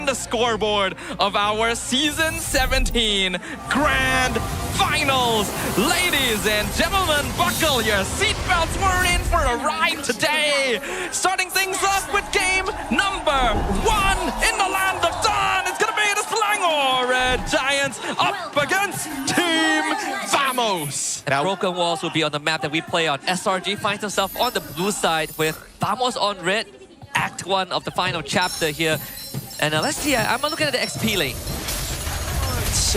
the scoreboard of our Season 17 Grand Finals. Ladies and gentlemen, buckle your seatbelts. We're in for a ride today. Starting things off with game number 1 in the land of dawn. It's going to be the Selangor Red Giants up against Team Vamos. And Broken Walls will be on the map that we play on. SRG finds himself on the blue side with Vamos on red. Act 1 of the final chapter here. And let's see, I'm looking at the XP lane.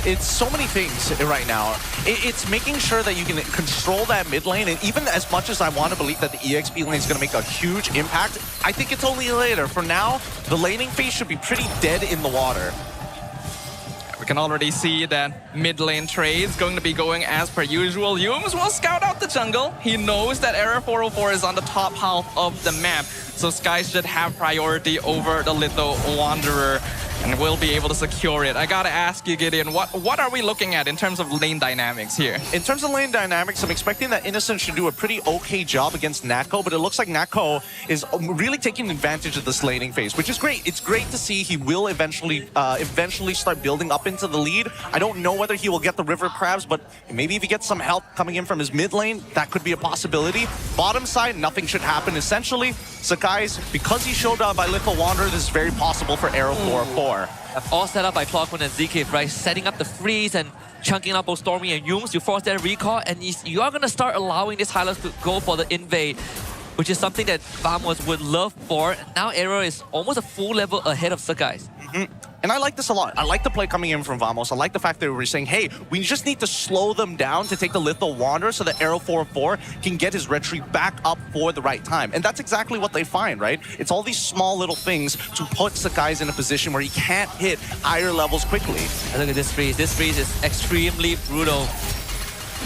It's so many things right now. It's making sure that you can control that mid lane, and even as much as I want to believe that the EXP lane is going to make a huge impact, I think it's only later. For now, the laning phase should be pretty dead in the water. We can already see that mid lane trade is going to be going as per usual. Yums will scout out the jungle. He knows that Area 404 is on the top half of the map, so Sekysss should have priority over the Little Wanderer and will be able to secure it. I gotta ask you, Gideon, what are we looking at in terms of lane dynamics here? In terms of lane dynamics, I'm expecting that Innocent should do a pretty okay job against Natco, but it looks like Natco is really taking advantage of this laning phase, which is great. It's great to see. He will eventually start building up into the lead. I don't know whether he will get the river crabs, but maybe if he gets some help coming in from his mid lane, that could be a possibility. Bottom side, nothing should happen. Essentially, Sekysss, because he showed up by Little Wanderer, this is very possible for Arrow 4-4. All set up by Clawkun and Zqeef, right? Setting up the freeze and chunking up both Stormie and Yums. You force their recall, and you are going to start allowing these highlights to go for the invade, which is something that Vamos would love for. Now Arrow is almost a full level ahead of Sekysss. And I like this a lot. I like the play coming in from Vamos. I like the fact that we're saying, hey, we just need to slow them down to take the Little Wanderer so that Arrow 4-4 can get his retreat back up for the right time. And that's exactly what they find, right? It's all these small little things to put Sekysss in a position where he can't hit higher levels quickly. And look at this freeze. This freeze is extremely brutal.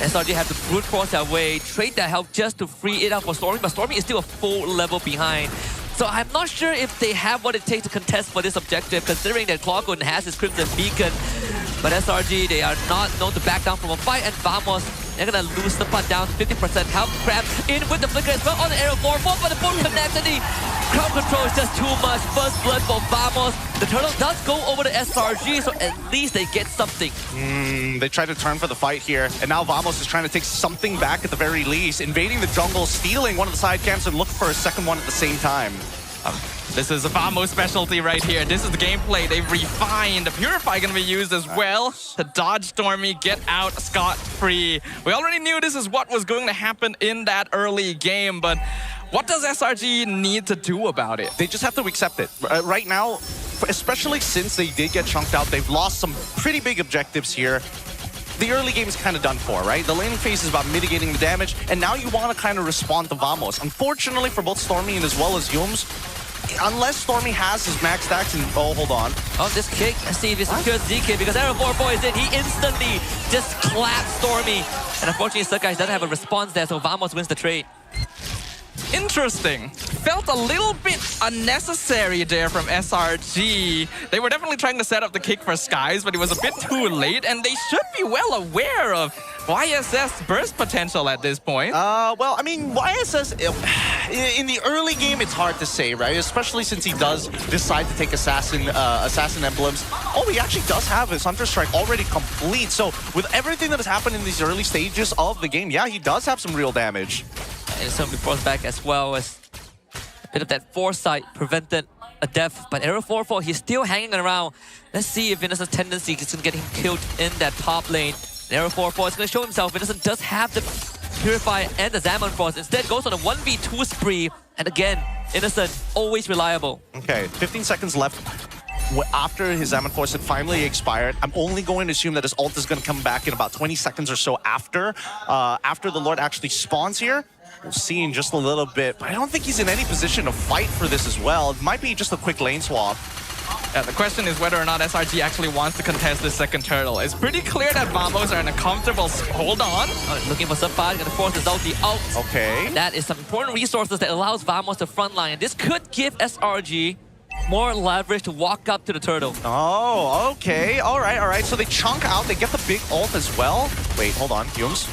SRG have to brute force their way, trade their help just to free it up for Stormie, but Stormie is still a full level behind. So I'm not sure if they have what it takes to contest for this objective, considering that Clawkun has his Crimson Beacon. But SRG, they are not known to back down from a fight, and Vamos, they're gonna lose the putt down to 50% health. Kramm in with the flicker as well on the Arrow 4-4, but the boom connects, and the crowd control is just too much. First blood for Vamos. The turtle does go over to SRG, so at least they get something. They try to turn for the fight here, and now Vamos is trying to take something back at the very least, invading the jungle, stealing one of the side camps, and looking for a second one at the same time. This is a Vamos specialty right here. This is the gameplay they've refined. The Purify going to be used as well to dodge Stormie, get out scot-free. We already knew this is what was going to happen in that early game, but what does SRG need to do about it? They just have to accept it. Right now, especially since they did get chunked out, they've lost some pretty big objectives here. The early game is kind of done for, right? The laning phase is about mitigating the damage, and now you want to kind of respond to Vamos. Unfortunately for both Stormie and as well as Yums, unless Stormie has his max stacks and... Oh, hold on. Oh, this kick. Let's see if it's secures Zqeef, because Arrow 4-4 is in. He instantly just claps Stormie. And unfortunately, Sekysss doesn't have a response there, so Vamos wins the trade. Interesting. Felt a little bit unnecessary there from SRG. They were definitely trying to set up the kick for Sekysss, but it was a bit too late, and they should be well aware of YSS burst potential at this point. Well, I mean, YSS, in the early game, it's hard to say, right? Especially since he does decide to take assassin emblems. Oh, he actually does have his Hunter Strike already complete. So with everything that has happened in these early stages of the game, yeah, he does have some real damage. And some force back as well as a bit of that foresight prevented a death. But Arrow 4-4, he's still hanging around. Let's see if Innocent's tendency is going to get him killed in that top lane. And Arrow 4-4 is going to show himself. Innocent does have the Purify and the Zaman Frost. Instead goes on a 1v2 spree. And again, Innocent, always reliable. Okay, 15 seconds left. After his Zaman Force had finally expired, I'm only going to assume that his ult is going to come back in about 20 seconds or so after the Lord actually spawns here. We'll see in just a little bit, but I don't think he's in any position to fight for this as well. It might be just a quick lane swap. Yeah, the question is whether or not SRG actually wants to contest this second turtle. It's pretty clear that Vamos are in a comfortable... Hold on. Looking for Sepat, gonna force his ulti out. Okay. That is some important resources that allows Vamos to frontline. This could give SRG more leverage to walk up to the turtle. Oh, okay. All right. So they chunk out. They get the big ult as well. Wait, hold on. Yums,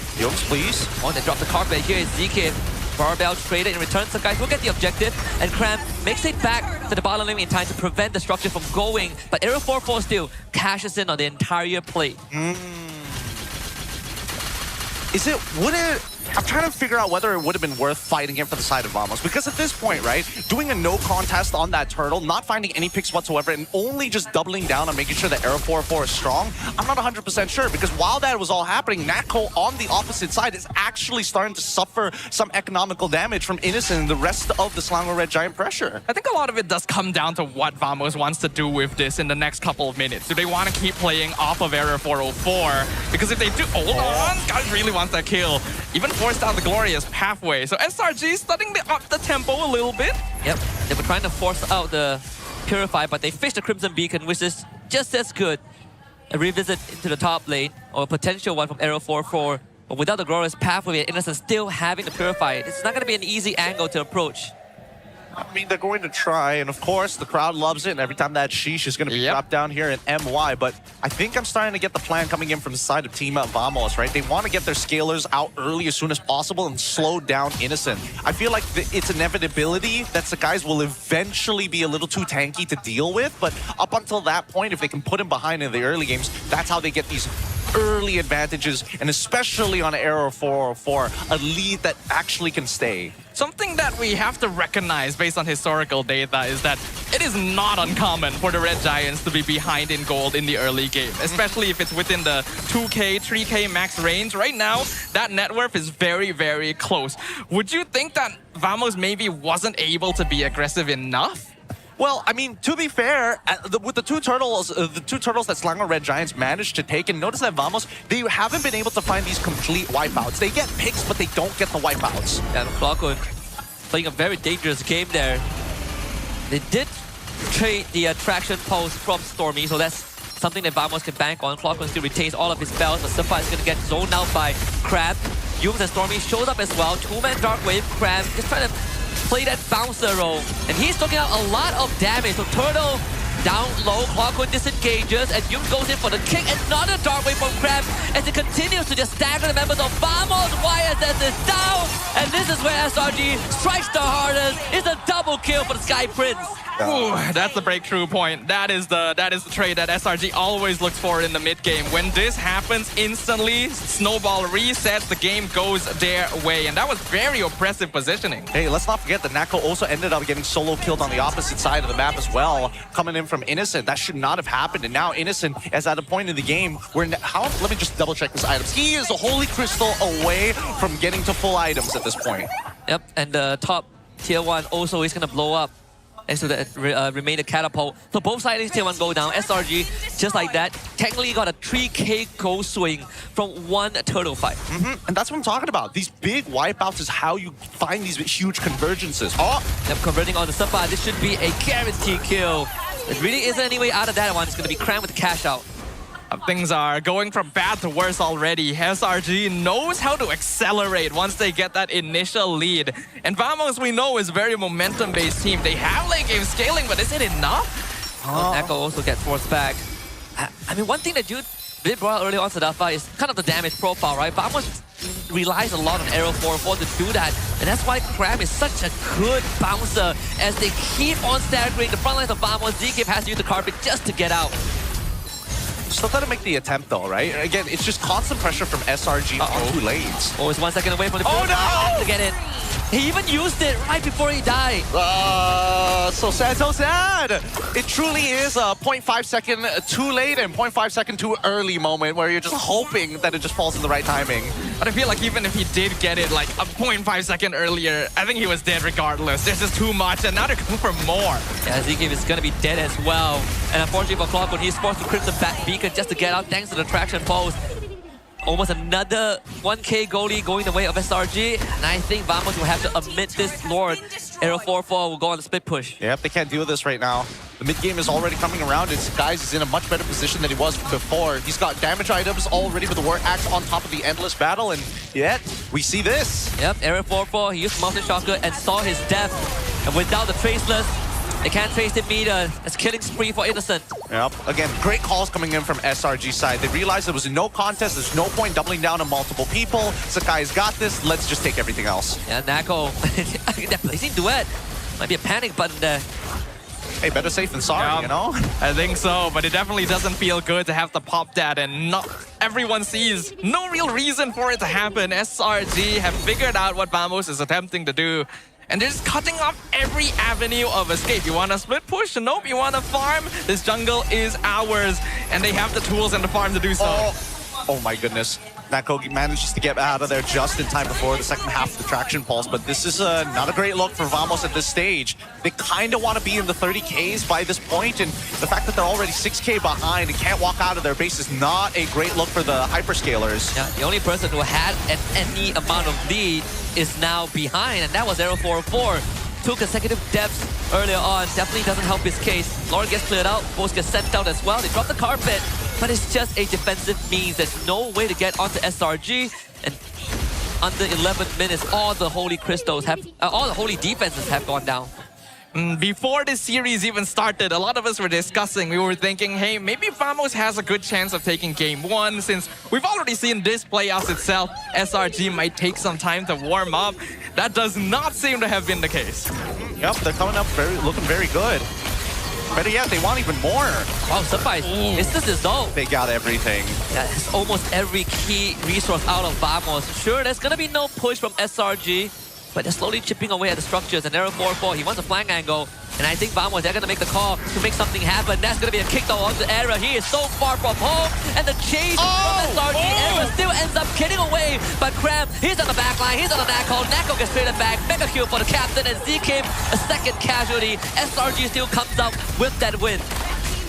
please. Oh, they drop the carpet. Here is Zqeef. barbell traded in return. So guys will get the objective, and Kramm makes it back to the bottom lane in time to prevent destruction from going. But Aero 4-4 still cashes in on the entire play. I'm trying to figure out whether it would have been worth fighting him for the side of Vamos. Because at this point, right, doing a no contest on that turtle, not finding any picks whatsoever, and only just doubling down on making sure that Aero 4-4 is strong, I'm not 100% sure. Because while that was all happening, Natco on the opposite side is actually starting to suffer some economical damage from Innocent and the rest of the Selangor Red Giant pressure. I think a lot of it does come down to what Vamos wants to do with this in the next couple of minutes. Do they want to keep playing off of Error 404? Because if they do, hold on, guys really wants that kill. Even forced down the glorious pathway. So SRG starting to up the tempo a little bit. Yep, they were trying to force out the Purify, but they fished the Crimson Beacon, which is just as good. A revisit into the top lane, or a potential one from Aero 4-4. But without the glorious pathway, Innocent still having the Purify, it's not going to be an easy angle to approach. I mean, they're going to try, and of course, the crowd loves it, and every time that sheesh is going to be dropped down here in MY, but I think I'm starting to get the plan coming in from the side of Team Vamos, right? They want to get their scalers out early as soon as possible and slow down Innocent. I feel like it's inevitability that the guys will eventually be a little too tanky to deal with, but up until that point, if they can put him behind in the early games, that's how they get these early advantages, and especially on Aero 404, a lead that actually can stay. Something that we have to recognize based on historical data is that it is not uncommon for the Red Giants to be behind in gold in the early game, especially if it's within the 2K, 3K max range. Right now, that net worth is very, very close. Would you think that Vamos maybe wasn't able to be aggressive enough? Well, I mean, to be fair, with the two turtles that Selangor Red Giants managed to take, and notice that Vamos, they haven't been able to find these complete wipeouts. They get picks, but they don't get the wipeouts. And Clawkun playing a very dangerous game there. They did trade the attraction pulse from Stormie, so that's something that Vamos can bank on. Clawkun still retains all of his spells, but Sepat is going to get zoned out by Kramm. Yumes and Stormie shows up as well. Two-man Dark Wave, Kramm just trying to play that bouncer role, and he's taking out a lot of damage. So Turtle down low, Clawkun disengages, and Yumes goes in for the kick. Another Dark Wave from Kramm as it continues to just stagger the members of Vamos. YSS is down, and this is where SRG strikes the hardest. It's a double kill for the Sky Prince. Ooh, that's the breakthrough point. That is the trade that SRG always looks for in the mid game. When this happens, instantly snowball resets, the game goes their way, and that was very oppressive positioning. Hey, let's not forget that Natco also ended up getting solo killed on the opposite side of the map as well, coming in from Innocent. That should not have happened, and now Innocent is at a point in the game where let me just double check his items. He is a Holy Crystal away from getting to full items at this point. Yep, and the top tier 1 also is going to blow up. And so that remain a catapult. So both sides of tier 1 go down. SRG, just like that, technically got a 3K goal swing from one turtle fight. And that's what I'm talking about. These big wipeouts is how you find these huge convergences. Yep, converting on the Sepat. This should be a guaranteed kill. There really isn't any way out of that one. It's going to be Kramm with the cash out. Things are going from bad to worse already. SRG knows how to accelerate once they get that initial lead. And Vamos, we know, is a very momentum-based team. They have late game scaling, but is it enough? Natco also gets forced back. I mean, one thing that you did brought out earlier on Sadafa is kind of the damage profile, right? Vamos relies a lot on Aero 4-4 to do that. And that's why Kramm is such a good bouncer as they keep on staggering the front lines of Vamos. Zqeef has to use the carpet just to get out. Still got to make the attempt though, right? Again, it's just constant pressure from SRG on two lanes. Oh, it's 1 second away from the Oh no! to get it. He even used it right before he died. So sad, so sad. It truly is a 0.5 second too late and 0.5 second too early moment where you're just hoping that it just falls in the right timing. But I feel like even if he did get it like a 0.5 second earlier, I think he was dead regardless. There's just too much, and now they're going for more. Yeah, Zqeef is going to be dead as well. And unfortunately for Clawkun, he's forced to Crimson Beacon just to get out thanks to the traction pulse. Almost another 1K goalie going the way of SRG. And I think Vamos will have to admit this Lord. Aero 4-4 will go on the split push. Yep, they can't deal with this right now. The mid game is already coming around. Guys is in a much better position than he was before. He's got damage items all ready for the War Axe on top of the endless battle, and yet we see this. Yep, Aero 4-4, he used Mountain Shocker and saw his death. And without the Traceless, They can't trace the meter. It's killing spree for Innocent. Yep. Again, great calls coming in from SRG side. They realized there was no contest. There's no point doubling down on multiple people. Sekysss got this. Let's just take everything else. Yeah, Natco, they're placing duet. Might be a panic button there. Hey, better safe than sorry, you know? I think so, but it definitely doesn't feel good to have to pop that and not everyone sees no real reason for it to happen. SRG have figured out what Vamos is attempting to do. And they're just cutting off every avenue of escape. You want to split push? Nope. You want to farm? This jungle is ours. And they have the tools and the farm to do so. Oh my goodness. Natco manages to get out of there just in time before the second half of the traction pulse, but this is not a great look for Vamos at this stage. They kind of want to be in the 30Ks by this point, and the fact that they're already 6K behind and can't walk out of their base is not a great look for the hyperscalers. Yeah, the only person who had any amount of lead is now behind, and that was Arrow 404. 2 consecutive deaths earlier on definitely doesn't help his case. Lauren gets cleared out, both get sent out as well. They drop the carpet, but it's just a defensive means. There's no way to get onto SRG, and under 11 minutes, all the holy crystals have, all the holy defenses have gone down. Before this series even started, a lot of us were discussing, we were thinking, hey, maybe Vamos has a good chance of taking game 1 since we've already seen this play out itself. SRG might take some time to warm up. That does not seem to have been the case. Yep, they're coming up looking very good. Better yet, they want even more. Wow, Sepat, it's this result. They got everything. Yeah, it's almost every key resource out of Vamos. Sure, there's gonna be no push from SRG, but they're slowly chipping away at the structures. And Arrow 4-4, he wants a flank angle. And I think Vamos, they're gonna make the call to make something happen. That's gonna be a kick though onto Arrow. He is so far from home. And the chase from SRG. Arrow still ends up getting away. But Kramm, he's on the back line. He's on the Natco. Natco gets traded back. Mega kill for the captain. And Zqeef, a second casualty. SRG still comes out with that win.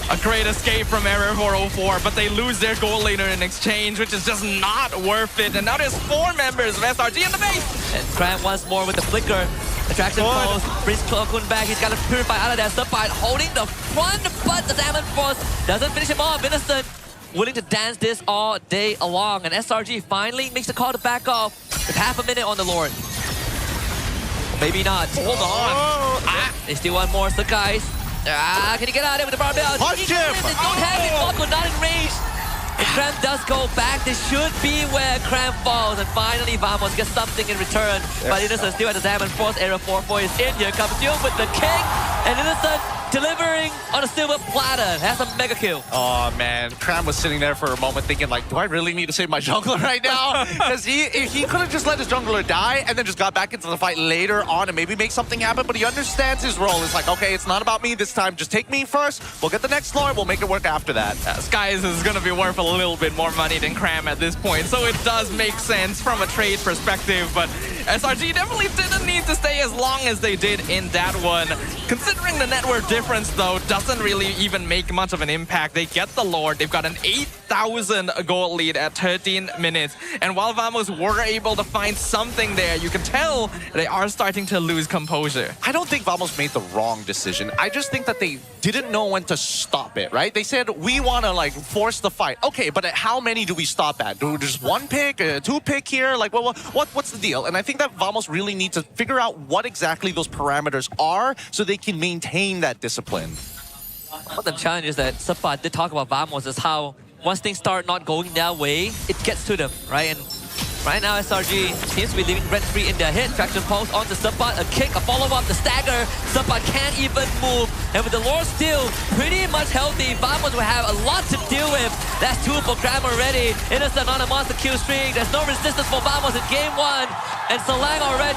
A great escape from Error 404, but they lose their goal later in exchange, which is just not worth it. And now there's 4 members of SRG in the base. And Kramm once more with the flicker. Attraction pulse, brings Clawkun back. He's got to purify out of that. Sepat holding the front, but the Diamond Force doesn't finish him off. Innocent willing to dance this all day along. And SRG finally makes the call to back off with half a minute on the Lord. Maybe not. Hold on. They still want more. Sekysss. Can he get out of there with the barbell? Punch him! They don't have it. Clawkun not in range. And Kramm does go back. This should be where Kramm falls. And finally, Vamos gets something in return. But Innocent still at the Diamond Force. Arrow 4-4 is in here. Comes Jung with the kick. And Innocent delivering on a silver platter. Has a mega kill. Oh man, Kramm was sitting there for a moment thinking like, do I really need to save my jungler right now? Because he could have just let his jungler die and then just got back into the fight later on and maybe make something happen, but he understands his role. It's like, okay, it's not about me this time. Just take me first. We'll get the next floor. We'll make it work after that. Sekysss is going to be worth a little bit more money than Kramm at this point, so it does make sense from a trade perspective, but SRG definitely didn't need to stay as long as they did in that one. Considering the network difference, though, doesn't really even make much of an impact. They get the Lord. They've got an 8,000 goal lead at 13 minutes. And while Vamos were able to find something there, you can tell they are starting to lose composure. I don't think Vamos made the wrong decision. I just think that they didn't know when to stop it, right? They said, we want to like force the fight. Okay, but at how many do we stop at? Do just 1 pick, 2 pick here? Like, well, what's the deal? And I think that Vamos really need to figure out what exactly those parameters are so they can maintain that discipline. One of the challenges that Sepat did talk about Vamos is how once things start not going their way, it gets to them, right? And right now, SRG seems to be living rent-free in their head. Traction pulse onto Sepat, a kick, a follow-up, the stagger. Sepat can't even move. And with the Lord still pretty much healthy, Vamos will have a lot to deal with. That's 2 for Kramm already. Innocent on a monster kill streak. There's no resistance for Vamos in game 1. And Selangor Red